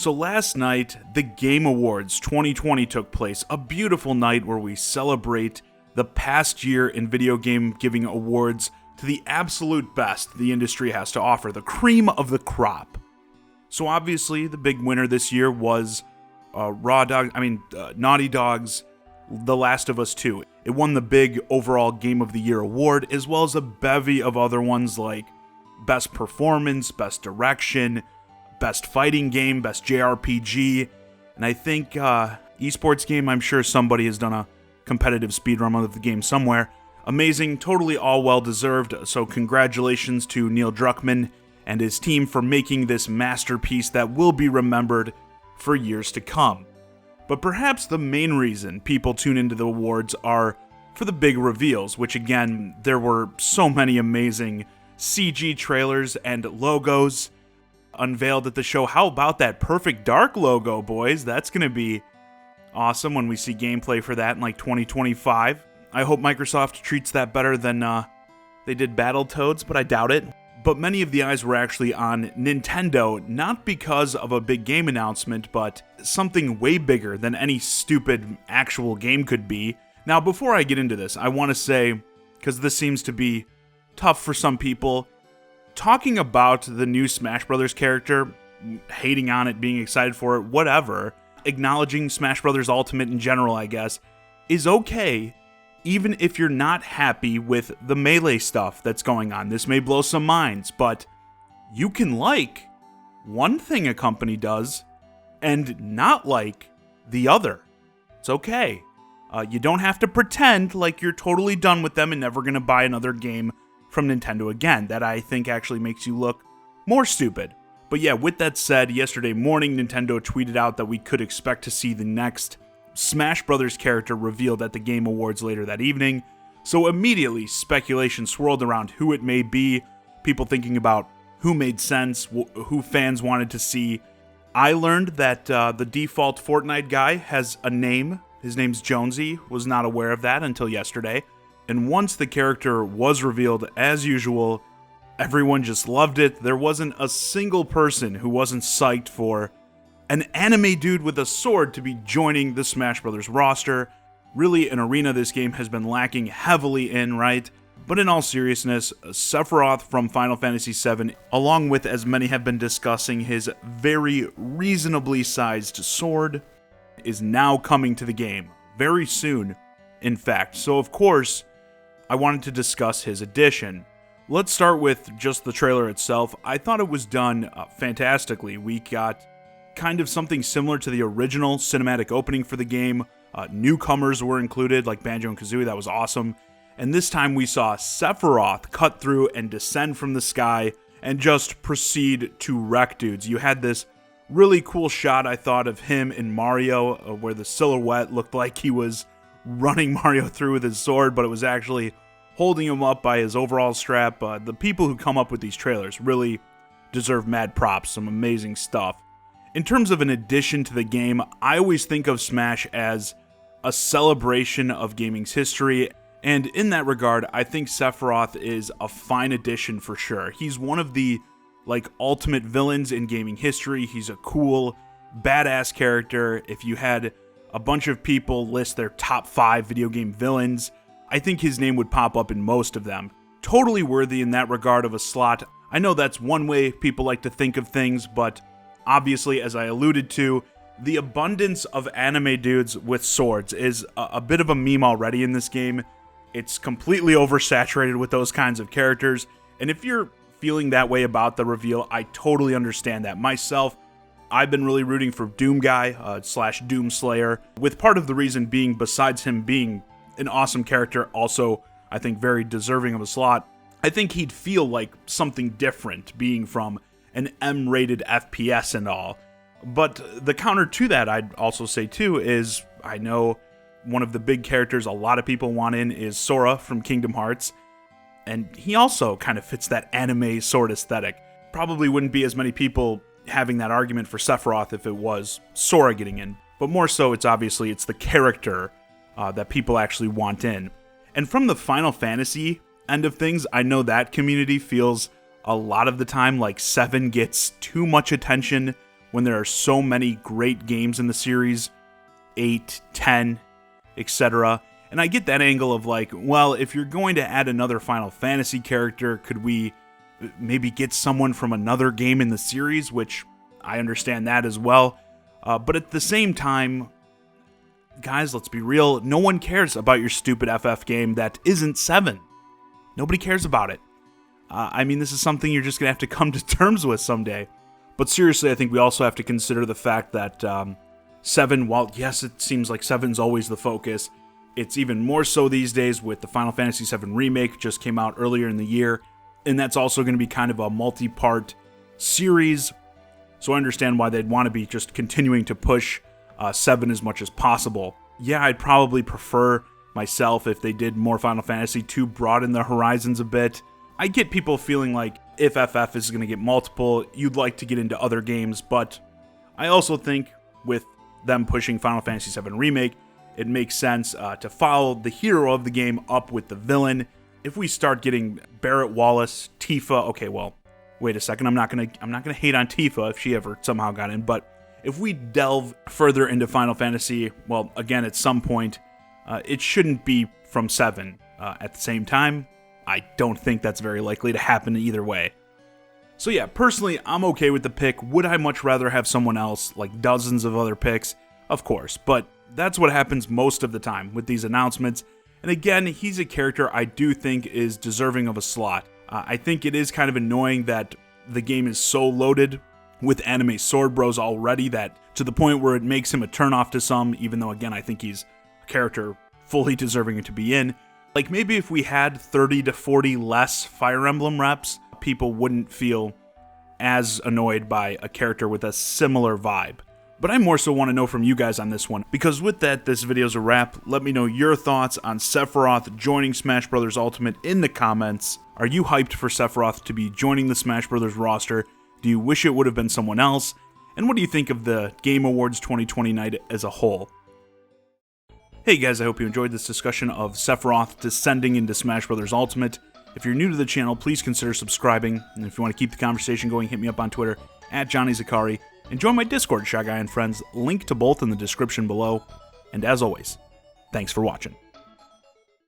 So last night, the Game Awards 2020 took place, a beautiful night where we celebrate the past year in video game giving awards to the absolute best the industry has to offer, the cream of the crop. So obviously, the big winner this year was Naughty Dog's The Last of Us 2. It won the big overall Game of the Year award, as well as a bevy of other ones like Best Performance, Best Direction, Best Fighting Game, Best JRPG, and I think esports game. I'm sure somebody has done a competitive speedrun of the game somewhere. Amazing, totally all well-deserved, so congratulations to Neil Druckmann and his team for making this masterpiece that will be remembered for years to come. But perhaps the main reason people tune into the awards are for the big reveals, which again, there were so many amazing CG trailers and logos unveiled at the show. How about that Perfect Dark logo, boys? That's going to be awesome when we see gameplay for that in like 2025. I hope Microsoft treats that better than they did Battletoads, but I doubt it. But many of the eyes were actually on Nintendo, not because of a big game announcement, but something way bigger than any stupid actual game could be. Now, before I get into this, I want to say, because this seems to be tough for some people, talking about the new Smash Bros. Character, hating on it, being excited for it, whatever, acknowledging Smash Bros. Ultimate in general, I guess, is okay, even if you're not happy with the Melee stuff that's going on. This may blow some minds, but you can like one thing a company does and not like the other. It's okay. You don't have to pretend like you're totally done with them and never going to buy another game from Nintendo again. That I think actually makes you look more stupid. But yeah, with that said, yesterday morning Nintendo tweeted out that we could expect to see the next Smash Bros. Character revealed at the Game Awards later that evening. So immediately speculation swirled around who it may be, people thinking about who made sense, who fans wanted to see. I learned that the default Fortnite guy has a name. His name's Jonesy. Was not aware of that until yesterday. And once the character was revealed, as usual, everyone just loved it. There wasn't a single person who wasn't psyched for an anime dude with a sword to be joining the Smash Bros. Roster. Really, an arena this game has been lacking heavily in, right? But in all seriousness, Sephiroth from Final Fantasy VII, along with, as many have been discussing, his very reasonably sized sword, is now coming to the game. Very soon, in fact. So, of course, I wanted to discuss his addition. Let's start with just the trailer itself. I thought it was done fantastically. We got kind of something similar to the original cinematic opening for the game. Newcomers were included, like Banjo and Kazooie. That was awesome. And this time we saw Sephiroth cut through and descend from the sky and just proceed to wreck dudes. You had this really cool shot, I thought, of him in Mario, where the silhouette looked like he was running Mario through with his sword, but it was actually holding him up by his overall strap. The people who come up with these trailers really deserve mad props. Some amazing stuff. In terms of an addition to the game, I always think of Smash as a celebration of gaming's history, and in that regard, I think Sephiroth is a fine addition for sure. He's one of the ultimate villains in gaming history. He's a cool, badass character. If you had a bunch of people list their top 5 video game villains, I think his name would pop up in most of them. Totally worthy in that regard of a slot. I know that's one way people like to think of things, but obviously, as I alluded to, the abundance of anime dudes with swords is a bit of a meme already in this game. It's completely oversaturated with those kinds of characters, and if you're feeling that way about the reveal, I totally understand that. Myself, I've been really rooting for Doom Guy slash Doom Slayer, with part of the reason being, besides him being an awesome character, also I think very deserving of a slot, I think he'd feel like something different being from an M-rated FPS and all. But the counter to that, I'd also say too, is I know one of the big characters a lot of people want in is Sora from Kingdom Hearts, and he also kind of fits that anime sword aesthetic. Probably wouldn't be as many people having that argument for Sephiroth if it was Sora getting in, but more so it's the character that people actually want in. And from the Final Fantasy end of things, I know that community feels a lot of the time like 7 gets too much attention when there are so many great games in the series, 8, 10, etc. And I get that angle of like, well, if you're going to add another Final Fantasy character, could we maybe get someone from another game in the series, which I understand that as well. But at the same time, guys, let's be real, no one cares about your stupid FF game that isn't 7. Nobody cares about it. I mean, this is something you're just going to have to come to terms with someday. But seriously, I think we also have to consider the fact that 7, while yes, it seems like 7's always the focus, it's even more so these days with the Final Fantasy VII Remake, just came out earlier in the year, and that's also going to be kind of a multi-part series, so I understand why they'd want to be just continuing to push 7 as much as possible. Yeah, I'd probably prefer myself if they did more Final Fantasy to broaden the horizons a bit. I get people feeling like if FF is going to get multiple, you'd like to get into other games, but I also think with them pushing Final Fantasy VII Remake, it makes sense to follow the hero of the game up with the villain. If we start getting Barrett Wallace, Tifa, okay, well, wait a second, I'm not gonna hate on Tifa if she ever somehow got in, but if we delve further into Final Fantasy, well, again, at some point, it shouldn't be from 7. At the same time, I don't think that's very likely to happen either way. So yeah, personally, I'm okay with the pick. Would I much rather have someone else, like dozens of other picks? Of course, but that's what happens most of the time with these announcements. And again, he's a character I do think is deserving of a slot. I think it is kind of annoying that the game is so loaded with anime sword bros already that to the point where it makes him a turnoff to some, even though again, I think he's a character fully deserving to be in. Like maybe if we had 30 to 40 less Fire Emblem reps, people wouldn't feel as annoyed by a character with a similar vibe. But I more so want to know from you guys on this one, because with that, this video's a wrap. Let me know your thoughts on Sephiroth joining Smash Bros. Ultimate in the comments. Are you hyped for Sephiroth to be joining the Smash Bros. Roster? Do you wish it would have been someone else? And what do you think of the Game Awards 2020 night as a whole? Hey guys, I hope you enjoyed this discussion of Sephiroth descending into Smash Bros. Ultimate. If you're new to the channel, please consider subscribing. And if you want to keep the conversation going, hit me up on Twitter at JohnnyZakari. And join my Discord, ChiGuy and Friends, link to both in the description below. And as always, thanks for watching.